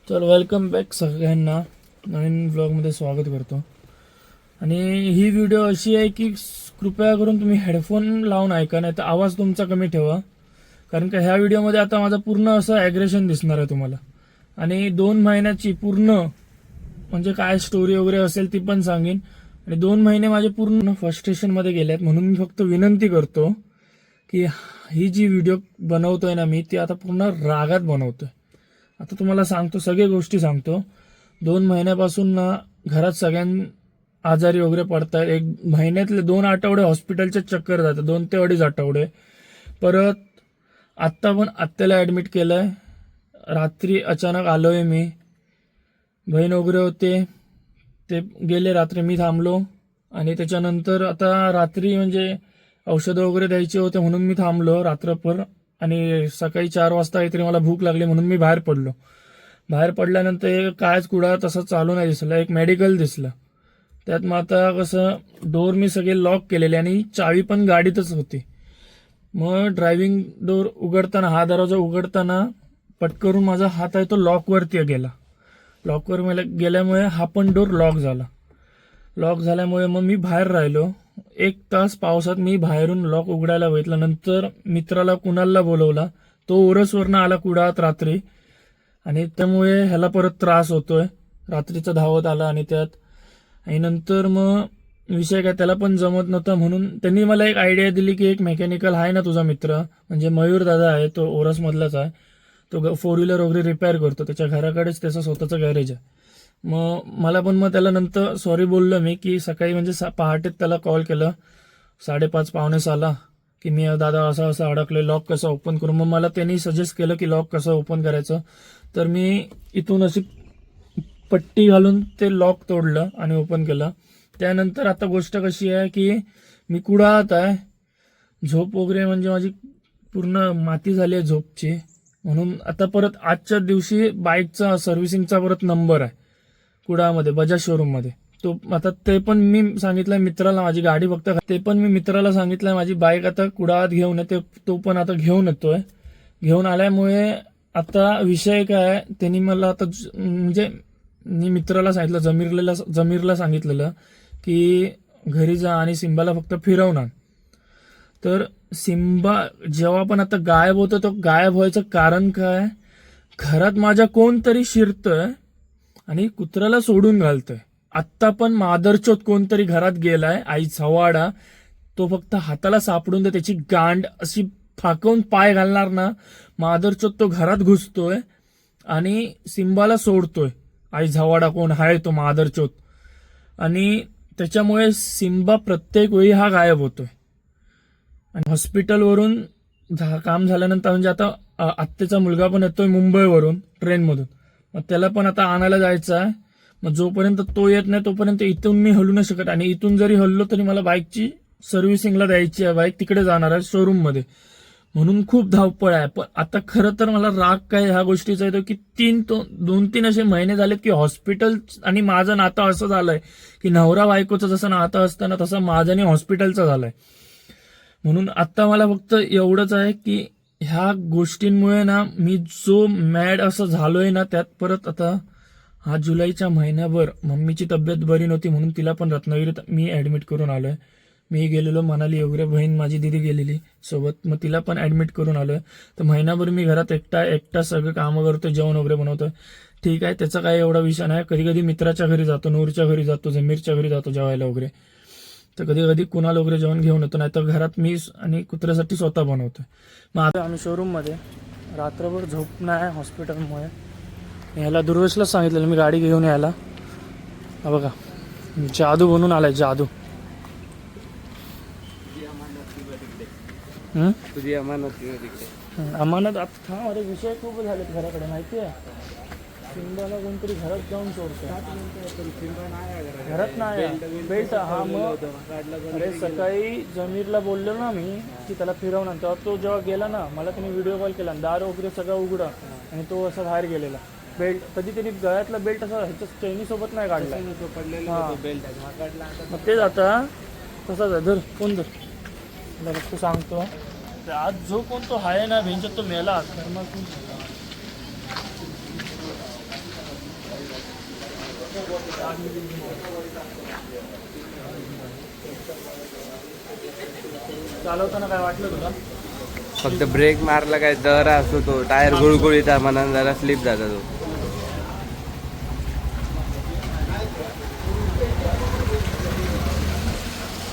तर welcome back सगळ्यांना नवीन ब्लॉगमध्ये स्वागत करतो. आणि ही व्हिडिओ अशी आहे की कृपया करून तुम्ही हेडफोन लावून ऐका, नाही तर आवाज तुमचा कमी ठेवा. कारण का ह्या व्हिडिओमध्ये आता माझं पूर्ण असं ॲग्रेशन दिसणार आहे तुम्हाला. आणि 2 महिन्याची पूर्ण म्हणजे काय स्टोरी वगैरे असेल ती पण सांगेन. आणि 2 महिने माझे पूर्ण फ्रस्ट्रेशनमध्ये गेले आहेत, म्हणून मी फक्त विनंती करतो की ही जी व्हिडिओ बनवतोय ना मी, ती आता पूर्ण रागात बनवतोय. आता तुम्हाला सांगतो, सगळ्या गोष्टी सांगतो. 2 महिन्यापासून ना घरात सगळ्यां आजारी वगैरे पडतात. एक महिन्यातले 2 आठवडे हॉस्पिटलचे चक्कर जातात, 2 ते 2.5 आठवडे. परत आत्ता पण आत्याला ॲडमिट केलंय. रात्री अचानक आलोय मी, बहीण वगैरे होते ते गेले, रात्री मी थांबलो. आणि त्याच्यानंतर आता रात्री म्हणजे औषधं वगैरे द्यायचे होते म्हणून मी थांबलो रात्रभर. आणि सकाळी 4 वाजता काहीतरी मला भूक लागली म्हणून मी बाहेर पडलो. बाहेर पडल्यानंतर कायच कुडा तसं चालू नाही दिसलं, एक मेडिकल दिसलं. त्यात मग आता कसं डोर मी सगळे लॉक केलेले आणि चावी पण गाडीतच होती. मग ड्रायव्हिंग डोर उघडताना, हा दरवाजा उघडताना पटकरून माझा हात आहे तो लॉकवरती गेला. लॉकवर गेल्यामुळे हा पण डोर लॉक झाला. लॉक झाल्यामुळे मग मी बाहेर राहिलो. 1 तास पावसात मी बाहेरून लॉक उघडायला बघितलं. नंतर मित्राला कुणालला बोलवला, तो ओरसवरनं आला कुडाळात रात्री. आणि त्यामुळे ह्याला परत त्रास होतोय. रात्रीचा धावत आला आणि त्यात. आणि नंतर मग विषय काय, त्याला पण जमत नव्हता म्हणून त्यांनी मला एक आयडिया दिली की एक मेकॅनिकल आहे ना तुझा मित्र, म्हणजे मयूर दादा आहे, तो ओरसमधलाच आहे. तो 4 व्हीलर वगैरे रिपेअर करतो, त्याच्या घराकडेच त्याचं स्वतःचं गॅरेज आहे. मग मला पण मग त्याला नंतर सॉरी बोललो मी की सकाळी म्हणजे पहाटेत त्याला कॉल केलं 5:30 पावणे 6ला की मी दादा असं असं अडकले, लॉक कसं ओपन करू. मग मला त्यांनी सजेस्ट केलं की लॉक कसं ओपन करायचं. तर मी इथून अशी पट्टी घालून ते लॉक तोडलं आणि ओपन केलं. त्यानंतर आता गोष्ट कशी आहे की मी कुडाळात आहे, झोप वगैरे म्हणजे माझी पूर्ण माती झाली आहे झोपची. म्हणून आता परत आजच्या दिवशी बाईकचा सर्व्हिसिंगचा परत नंबर आहे कुडाळमध्ये बजाज शोरूममध्ये. तो आता ते पण मी सांगितलंय मित्राला, माझी गाडी फक्त ते पण मी मित्राला सांगितलंय माझी बाईक आता कुडाळात घेऊन येते. तो पण आता घेऊन येतोय. घेऊन आल्यामुळे आता विषय काय आहे, त्यांनी मला आता म्हणजे मी मित्राला सांगितलं, जमीरला सांगितलेलं की घरी जा आणि सिम्बाला फक्त फिरवून आण. तर सिम्बा जेव्हा पण आता गायब होतो, तो गायब व्हायचं कारण काय, घरात माझ्या कोणतरी शिरतंय आणि कुत्र्याला सोडून घालतोय. आत्ता पण मादरचोत कोणतरी घरात गेलाय, आई छवाडा. तो फक्त हाताला सापडून दे, त्याची गांड अशी फाकवून पाय घालणार ना, मादरचोत तो घरात घुसतोय आणि सिम्बाला सोडतोय. आई झवाडा कोण आहे तो मादरचोत. आणि त्याच्यामुळे सिम्बा प्रत्येक वेळी हा गायब होतोय. आणि हॉस्पिटलवरून काम झाल्यानंतर म्हणजे आता आत्तेचा मुलगा पण येतोय मुंबईवरून ट्रेनमधून, मग त्याला पण आता आणायला जायचं आहे. मग जोपर्यंत तो येत नाही तोपर्यंत इथून मी हलू नाही शकत. आणि इथून जरी हल्लो तरी मला बाईकची सर्व्हिसिंगला द्यायची आहे, बाईक तिकडे जाणार आहे शोरूममध्ये. म्हणून खूप धावपळ आहे. पण आता खरं तर मला राग काय ह्या गोष्टीचा येतो की 2-3 असे महिने झालेत की हॉस्पिटल आणि माझं नातं असं झालंय की नवरा बायकोचं जसं नातं असतं ना, तसं माझं आणि हॉस्पिटलचं झालंय. म्हणून आता मला फक्त एवढंच आहे की ह्या गोष्टींमुळे ना मी जो मॅड असं झालोय ना, त्यात परत आता हा जुलैच्या महिन्याभर मम्मीची तब्येत बरी नव्हती म्हणून तिला पण रत्नागिरीत मी ॲडमिट करून आलोय. मी गेलेलो मनाली वगैरे, बहीण माझी दिदी गेलेली सोबत, मग तिला पण ॲडमिट करून आलोय. तर महिनाभर मी घरात एकटा सगळं कामं करतोय, जेवण वगैरे बनवतोय. ठीक आहे, त्याचा काही एवढा विषय नाही. कधी कधी मित्राच्या घरी जातो, नूरच्या घरी जातो, जमीरच्या घरी जातो जेवायला वगैरे. तर कधी कधी कुणाला वगैरे जेवण घेऊन येतो, नाही तर घरात मी आणि कुत्र्यासाठी स्वतः बनवतोय. मग आता आम्ही शोरूममध्ये रात्रभर झोप नाही हॉस्पिटलमुळे. ह्याला दुर्वेशलाच सांगितलेलं मी गाडी घेऊन यायला. हा बघा, जादू बनून आलाय, जादू. तुझी अमानत अमानत आता थांब, अरे विषय खूप झालेत घराकडे माहिती आहे. सिंबाला कोणतरी घरात जाऊन सोडतो, घरात नाही बेल्ट. हा मग अरे सकाळी जमीरला बोललो ना मी की त्याला फिरवणार, तेव्हा तो जेव्हा गेला ना, मला त्याने व्हिडिओ कॉल केला, दार वगैरे सगळं उघडा आणि तो असा बाहेर गेलेला. बेल्ट कधी तरी गळ्यातला बेल्ट असा ह्याच्या चैनीसोबत नाही काढला, मग तेच आता तसाच आहे. धर कोण धर, मला फक्त सांगतो आज जो कोण तो आहे ना भेंचत तो मेला. तर मग चालवताना काय वाटलं तुला? फक्त ब्रेक मारला काय दर असतो तो टायर गुळगुळीता मनानं जरा स्लिप जाता तो.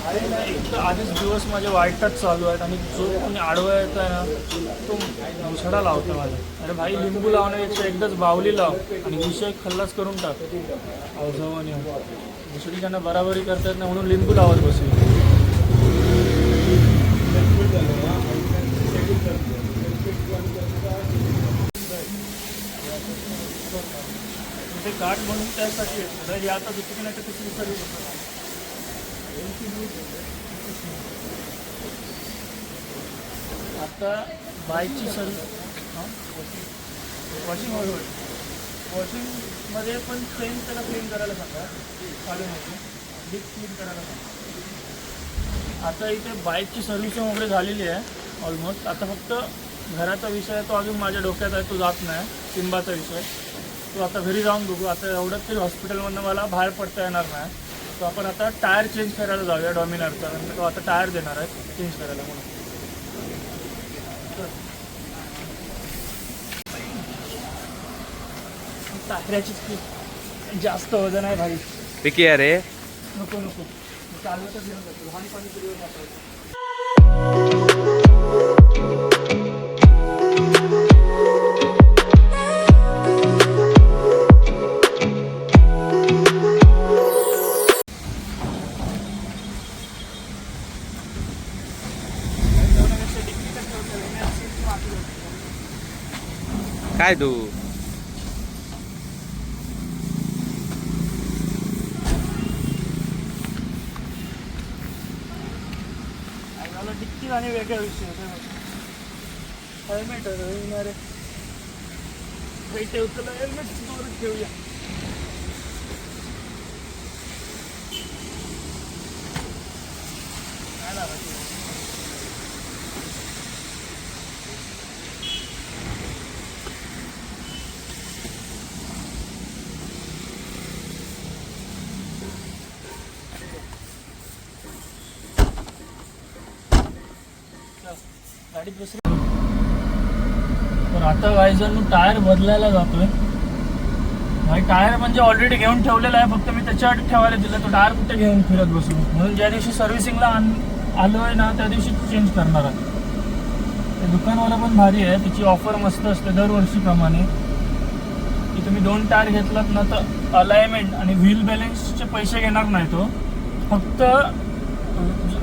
अरे नाही, एक तर आधीच दिवस माझे वाईटच चालू आहेत आणि जो कोणी आडवा येत आहे ना तो मुसडा लावतो माझा. अरे भाई लिंबू लावण्यापेक्षा एकदाच बावली लाव आणि विषय खल्लास करून टाक. अवजवून येऊ दुसरी त्यांना बराबरी करतात ना म्हणून लिंबू लावत बसू. ते गाठ म्हणून त्यासाठी येतं हे आता दुसरी नाही तर तिसरी सर्विस होतं. आता बाईकची सर्विस वॉशिंग होईल. वॉशिंगमध्ये पण क्लीन त्याला क्लीन करायला सांगा. चालूमध्ये डीप क्लीन करायला सांगा. आता इथे बाईकची सर्व्हिसिंग वगैरे झालेली आहे ऑलमोस्ट. आता फक्त घराचा विषय आहे तो अजून माझ्या डोक्यात आहे, तो जात नाही. सिंबाचा विषय तो आता घरी जाऊन बघू. आता एवढंच तरी हॉस्पिटलमधनं मला बाहेर पडता येणार नाही. तो आपण आता टायर चेंज करायला जाऊया डॉमिनारचा. नंतर तो आता टायर देणार आहे चेंज करायला म्हणून. टायराची जास्त वजन आहे भाई. पिकी अरे नको नको चालवतच घेऊन जातो. लहानपणी पिढीवर जातो. काय तू डिक्की आणि वेगळा विषय होता. हेल्मेट रे ठेवतो हेल्मेट समोर ठेवूया. काय लावायचं गाडीत बस. तर आता वायझरनु टायर बदलायला जातोय. भाई टायर म्हणजे ऑलरेडी घेऊन ठेवलेला आहे, फक्त मी त्याच्यावर ठेवायला दिलं. तो टायर कुठे घेऊन फिरत बसू म्हणून ज्या दिवशी सर्व्हिसिंगला आलोय ना त्या दिवशी चेंज करणार आहे. ते दुकानवाला पण भारी आहे, त्याची ऑफर मस्त असते दरवर्षीप्रमाणे की तुम्ही 2 टायर घेतलात ना तर अलाइनमेंट आणि व्हील बॅलेन्सचे पैसे घेणार नाही. तो फक्त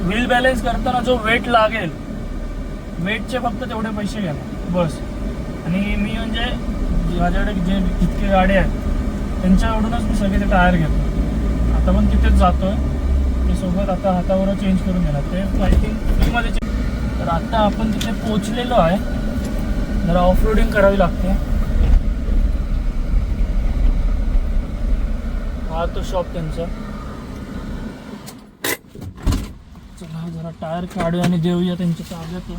व्हील बॅलेन्स करताना जो वेट लागेल वेटचे फक्त तेवढे पैसे घ्या बस. आणि मी म्हणजे माझ्याकडे जे जितके गाड्या आहेत त्यांच्याकडूनच मी सगळे ते टायर घेतो. आता पण तिथेच जातो आहे ते सोबत. आता हातावर चेंज करून घेणार ते आय थिंक फ्रीमध्ये. तर आता आपण तिथे पोचलेलो आहे. जरा ऑफ रोडिंग करावी लागते. हा तो शॉप त्यांचा. चला जरा टायर काढूया आणि देऊया त्यांच्या ताब्यात.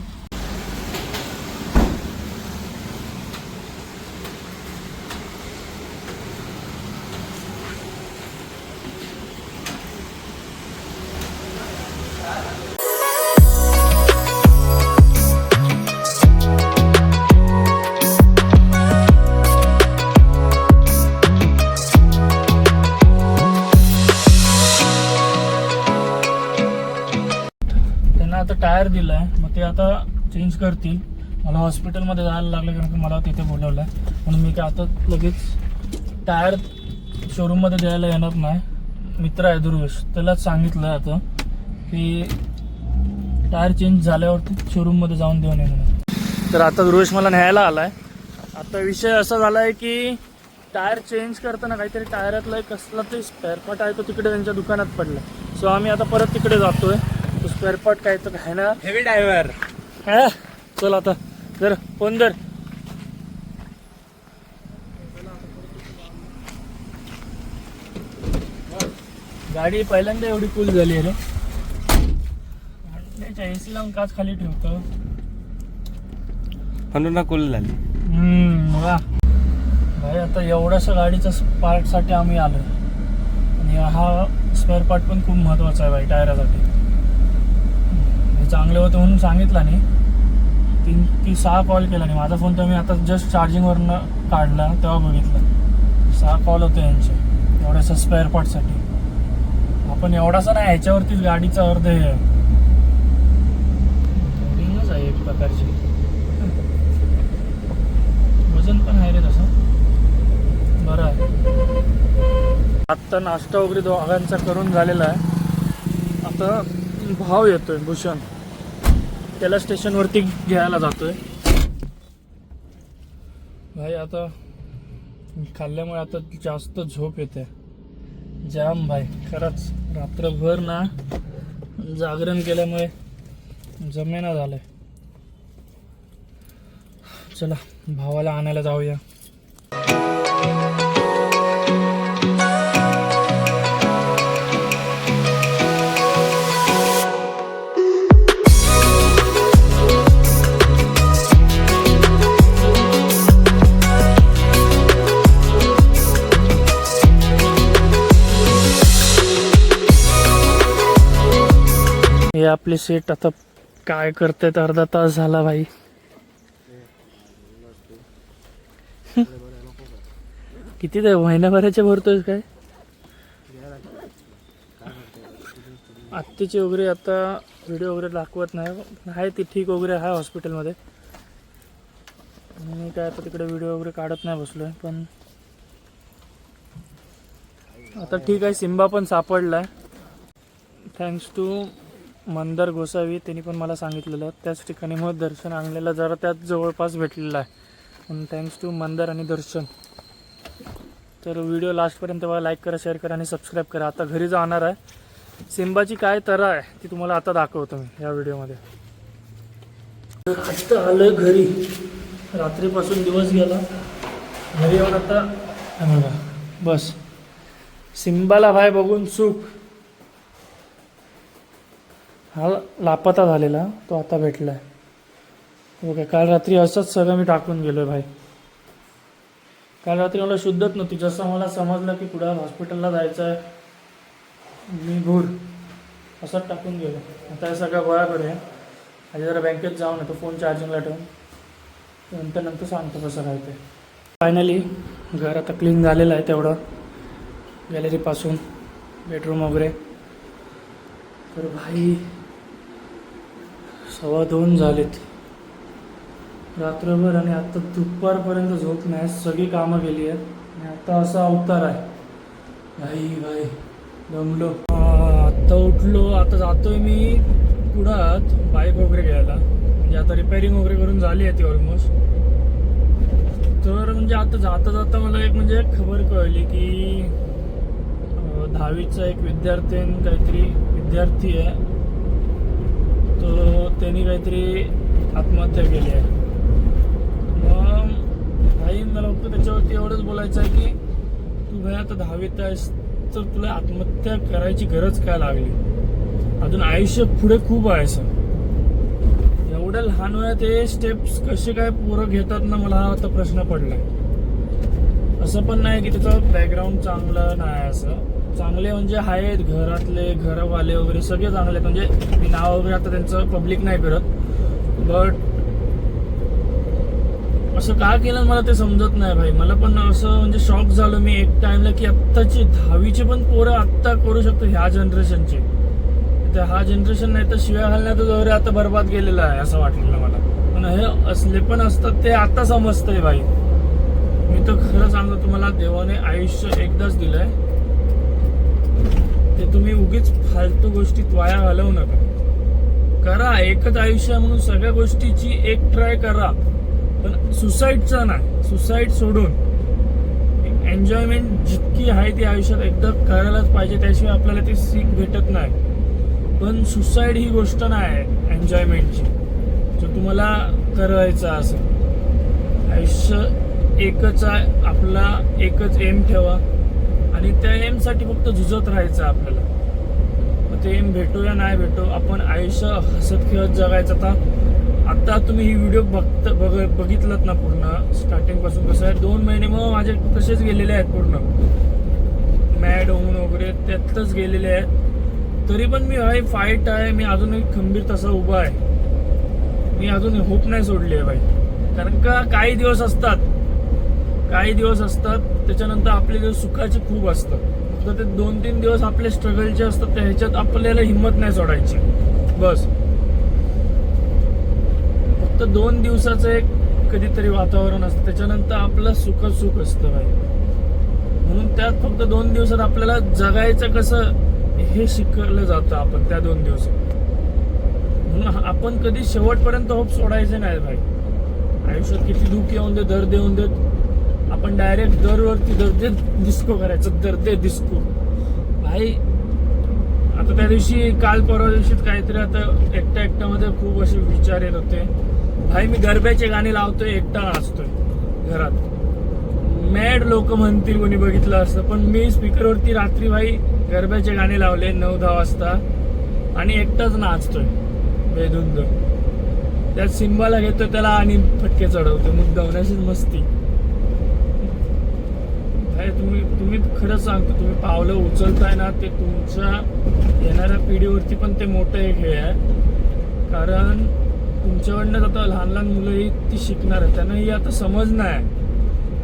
आता टायर दिला आहे, मग ते आता चेंज करतील. मला हॉस्पिटलमध्ये जायला लागलं कारण की मला तिथे बोलवलं आहे म्हणून मी काय आता लगेच टायर शोरूममध्ये द्यायला येणार नाही. मित्र आहे दुर्वेश, त्यालाच सांगितलं आता की टायर चेंज झाल्यावरती शोरूममध्ये जाऊन देऊन येणार. तर आता दुर्वेश मला न्यायला आला आहे. आता विषय असा झाला आहे की टायर चेंज करताना काहीतरी टायरातला एक कसला ते स्पेअर पार्ट आहे तो तिकडे त्यांच्या दुकानात पडला. सो आम्ही आता परत तिकडे जातोय. तो स्पेअर पार्ट काय तर आहे ना हेवी ड्रायव्हर. हा चल आता जर फोन दर. गाडी पहिल्यांदा एवढी कूल झाली आहे रे. एसी लावून काच खाली ठेवतो म्हणून ना कूल झाली. वा भाई आता एवढ्याशा गाडीच्या पार्टसाठी आम्ही आलो. आणि हा स्पेअर पार्ट पण खूप महत्त्वाचा आहे बाई टायरासाठी. हे चांगले होते म्हणून सांगितलं नाही. 3 की 6 कॉल केला नाही. माझा फोन तर मी आता जस्ट चार्जिंगवरनं काढला तेव्हा बघितलं 6 कॉल होते यांचे एवढ्याशा स्पेअर पार्टसाठी. आपण एवढासा नाही, ह्याच्यावरतीच गाडीचा अर्ध हे रिंगच आहे एक प्रकारची. वजन पण आहे रे तसं, बरं आहे. आत्ता नाश्ता वगैरे दोघांचा करून झालेला आहे. आता भाव येतोय भूषण, त्याला स्टेशनवरती घ्यायला जातोय भाई. आता खाल्ल्यामुळे आता जास्त झोप येते जाम भाई. खरंच रात्रभर ना जागरण केल्यामुळे जमेना झालंय. चला भावाला आणायला जाऊया. हे आपले सेट आता काय करतायत. अर्धा तास झाला भाई. किती ते महिन्याभराचे भरतोय काय. आत्तीचे वगैरे आता व्हिडिओ वगैरे दाखवत नाही. आहे ती ठीक वगैरे आहे हॉस्पिटलमध्ये. मी काय आता तिकडे व्हिडिओ वगैरे काढत नाही बसलोय. पण आता ठीक आहे. सिम्बा पण सापडलाय थँक्स टू मंदार गोसावी. त्यांनी पण मला सांगितलेलं त्याच ठिकाणी मग दर्शन आणलेलं जरा त्याच जवळपास भेटलेलं आहे. म्हणून थँक्स टू मंदार आणि दर्शन. तर व्हिडिओ लास्टपर्यंत बघा, लाईक करा, शेअर करा आणि सबस्क्राईब करा. आता घरी जाणार आहे. सिम्बाची काय तरा आहे ती तुम्हाला आता दाखवतो मी या व्हिडिओमध्ये. आता आलं घरी. रात्रीपासून दिवस गेला. घरी येऊन आता बघा बस सिम्बाला भाई बघून सुख. हा लापता झालेला तो आता भेटलाय. ओके, काल रात्री असंच सगळं मी टाकून गेलोय भाई. काल रात्री मला शुद्धच नव्हती. जसं मला समजलं की पुढं हॉस्पिटलला जायचं आहे मी भूड असंच टाकून गेलो. आता हे सगळं गोळा करूया. आधी जरा बँकेत जाऊन येतो फोन चार्जिंगला ठेवून. नंतर सांगतो कसं काय ते. फायनली घर आता क्लीन झालेलं आहे तेवढं, गॅलरीपासून बेडरूम वगैरे. तर भाई 2:15 झालेत रात्रभर आणि आता दुपारपर्यंत झोप नाही. सगळी कामं गेली आहेत आणि आता असा अवतार आहे भाई. भाई दमलो. आत्ता उठलो. आता जातोय मी पुढात बाईक वगैरे घ्यायला. म्हणजे आता रिपेअरिंग वगैरे करून झाली आहे ती ऑलमोस्ट. तर म्हणजे आता जाता जाता मला एक म्हणजे खबर कळली की 10वीचा एक विद्यार्थी आहे तो, त्यांनी काहीतरी आत्महत्या केली आहे. मग भाई मला फक्त त्याच्यावरती एवढंच बोलायचं आहे की तू भाई आता 10वीत आहेस तर तुला आत्महत्या करायची गरज काय लागली. अजून आयुष्य पुढे खूप आहे. असं एवढ्या लहान वयात हे स्टेप्स कसे काय पोरं घेतात ना, मला हा आता प्रश्न पडलाय. असं पण नाही की त्याचं बॅकग्राऊंड चांगलं नाही. असं चांगले म्हणजे आहेत घरातले, घरवाले वगैरे सगळे चांगले आहेत. म्हणजे मी नाव वगैरे आता त्यांचं पब्लिक नाही करत. बट असं का केलं मला ते समजत नाही भाई. मला पण असं म्हणजे शॉक झालो मी एक टाइमला की आत्ताची 10वीचे पण पोरं आत्ता करू शकतो ह्या जनरेशनचे. तर हा जनरेशन नाही तर शिव्या घालण्यातच वगैरे आता बरबाद गेलेला आहे असं वाटलेलं मला. पण हे असले पण असतात ते आता समजतंय भाई. मी तर खरं सांगतो तुम्हाला, देवाने आयुष्य एकदाच दिलंय. ते तुम्ही उगीच फालतू गोष्टीत वाया घालवू नका. करा एकच आयुष्य म्हणून सगळ्या गोष्टीची एक ट्राय करा. पण सुसाईडचा नाही. सुसाईड सोडून एन्जॉयमेंट जितकी आहे ती आयुष्यात एकदा करायलाच पाहिजे. त्याशिवाय आपल्याला ती सीख भेटत नाही. पण सुसाईड ही गोष्ट नाही एन्जॉयमेंटची. जर तुम्हाला करायचं असं आयुष्य एकच आहे. आपला एकच एम ठेवा आणि त्या एमसाठी फक्त झुजत राहायचं आपल्याला. मग ते एम भेटो या नाही भेटो, आपण आयुष्य हसत खेळत जगायचं. आता तुम्ही ही व्हिडिओ बघितलात ना पूर्ण स्टार्टिंगपासून कसं आहे. 2 महिने मग माझे तसेच गेलेले आहेत पूर्ण. मॅड होऊन वगैरे त्यातच गेलेले आहे. तरी पण मी भाई फाईट आहे, मी अजूनही खंबीर तसा उभा आहे. मी अजून होप नाही सोडली आहे भाई. कारण का काही दिवस असतात त्याच्यानंतर आपले दिवस सुखाचे खूप असतात. फक्त ते 2-3 दिवस आपले स्ट्रगलचे असतात, त्या ह्याच्यात आपल्याला हिंमत नाही सोडायची. बस फक्त 2 दिवसाचं एक कधीतरी वातावरण असतं, त्याच्यानंतर आपलं सुख असतं भाई. म्हणून त्यात फक्त 2 दिवसात आपल्याला जगायचं कसं हे शिकवलं जातं आपण त्या 2 दिवसात. म्हणून आपण कधी शेवटपर्यंत होप सोडायचे नाही भाई. आयुष्यात किती दुःख येऊन दे, दर्द येऊन देत, आपण डायरेक्ट दरवरती दर्दे डिस्को करायचं, दर्दे डिस्को भाई. आता त्या दिवशी काल परवा दिवशीच काहीतरी आता एकट्यामध्ये खूप असे विचार येत होते भाई. मी गरब्याचे गाणे लावतोय, एकटा नाचतोय घरात. मॅड लोक म्हणतील कोणी बघितलं असतं, पण मी स्पीकरवरती रात्री भाई गरब्याचे गाणे लावले 9-10 वाजता आणि एकटाच नाचतोय बेधुंद. त्यात सिम्बाला घेतोय त्याला आणि फटके चढवतो मुद्दाम, अशीच मस्ती भाई. तुम्ही खरं सांगतो, तुम्ही पावलं उचलताय ना, ते तुमच्या येणाऱ्या पिढीवरती पण ते मोठं एक हे आहे. कारण तुमच्याकडनं आता लहान मुलंही ती शिकणार आहे, त्यांनाही आता समज नाही.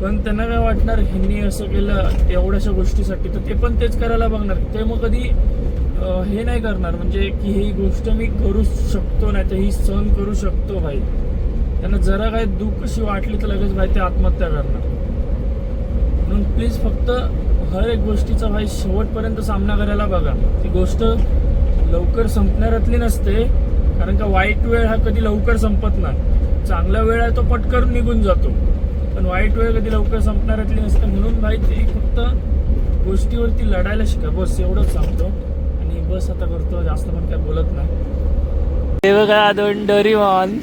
पण त्यांना काय वाटणार, ह्यांनी असं केलं एवढ्याशा गोष्टीसाठी, तर ते पण तेच करायला बघणार. ते मग कधी हे नाही करणार म्हणजे की ही गोष्ट मी करू शकतो, नाही तर ही सहन करू शकतो भाई. त्यांना जरा काही दुःख कशी वाटली तर लगेच भाई ते आत्महत्या करणार. म्हणून प्लीज फक्त हर एक गोष्टीचा भाई शेवटपर्यंत सामना करायला बघा. ती गोष्ट लवकर संपणाऱ्यातली नसते, कारण का वाईट वेळ हा कधी लवकर संपत नाही. चांगला वेळ आहे तो पटकन निघून जातो, पण वाईट वेळ कधी लवकर संपणाऱ्यातली नसते. म्हणून भाई ते फक्त गोष्टीवरती लढायला शिका, बस एवढंच सांगतो. आणि बस आता करतो, जास्त पण काय बोलत नाही. हे बघा 2 डोरीमॉन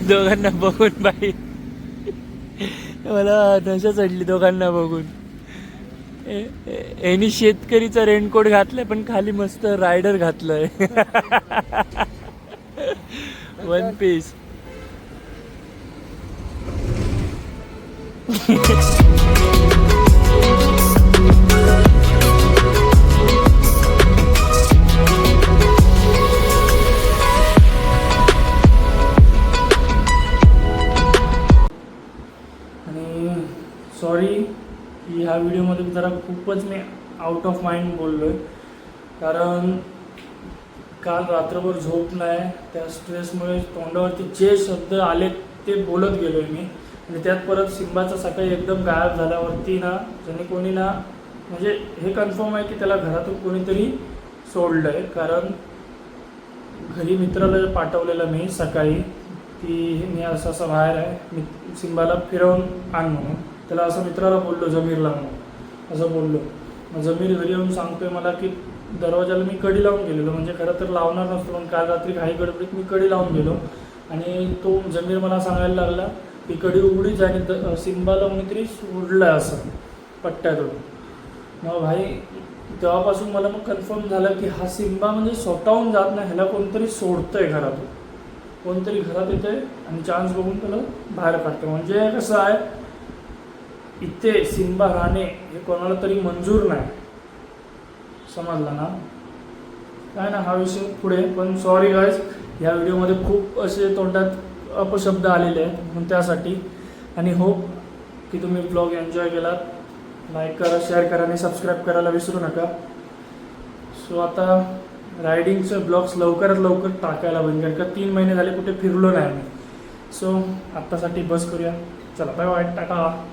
दोघांना बघून भाई मला नशा चढली दोघांना बघून. यांनी शेतकरीचा रेनकोट घातलाय, पण खाली मस्त रायडर घातलंय 1 पीस. आणि सॉरी की ह्या व्हिडिओमध्ये जरा खूपच मी आउट ऑफ माइंड बोललो आहे. कारण काल रात्रभर झोप नाही, त्या स्ट्रेसमुळे तोंडावरती जे शब्द आले ते बोलत गेलो आहे मी. आणि त्यात परत सिम्बाचा सकाळी एकदम गायब झाल्यावरती ना, ज्याने कोणी ना म्हणजे हे कन्फर्म आहे की त्याला घरातून कोणीतरी सोडलं आहे. कारण घरी मित्राला पाठवलेलं मी सकाळी की मी असं बाहेर आहे, मी सिम्बाला फिरवून आण म्हणून. त्याला असं मित्राला बोललो, जमीरला म्हणून असं बोललो. मग जमीर घरी येऊन सांगतोय मला की दरवाजाला मी कडी लावून गेलेलो, म्हणजे खरं तर लावणार नसतो, पण काल रात्री काही गडबडीत मी कडी लावून गेलो. आणि तो जमीर मला सांगायला लागला की कडी उघडीच आहे आणि सिम्बाला कोणीतरी सोडलं आहे असं पट्ट्याकडून. मग भाई तेव्हापासून मला मग कन्फर्म झालं की हा सिम्बा म्हणजे स्वतःहून जात नाही, ह्याला कोणतरी सोडतंय घरातून. कोणतरी घरात येतंय आणि चान्स बघून त्याला बाहेर काढतं. म्हणजे कसं आहे, इथे सिम्बा राहणे हे कोणाला तरी मंजूर नाही, समजला ना. काय ना, हा विषय पुढे. पण सॉरी गाईज, ह्या व्हिडिओमध्ये खूप असे तोंडात अपशब्द आलेले आहेत, म्हणून त्यासाठी. आणि होप की तुम्ही ब्लॉग एन्जॉय केलात. लाईक करा, शेअर करा आणि सबस्क्राईब करायला विसरू नका. सो आता रायडिंगचे ब्लॉग्स लवकरात लवकर टाकायला बंद, कारण का 3 महिने झाले कुठे फिरलो नाही मी. सो आत्तासाठी बस करूया. चला बाय बाय, टाटा.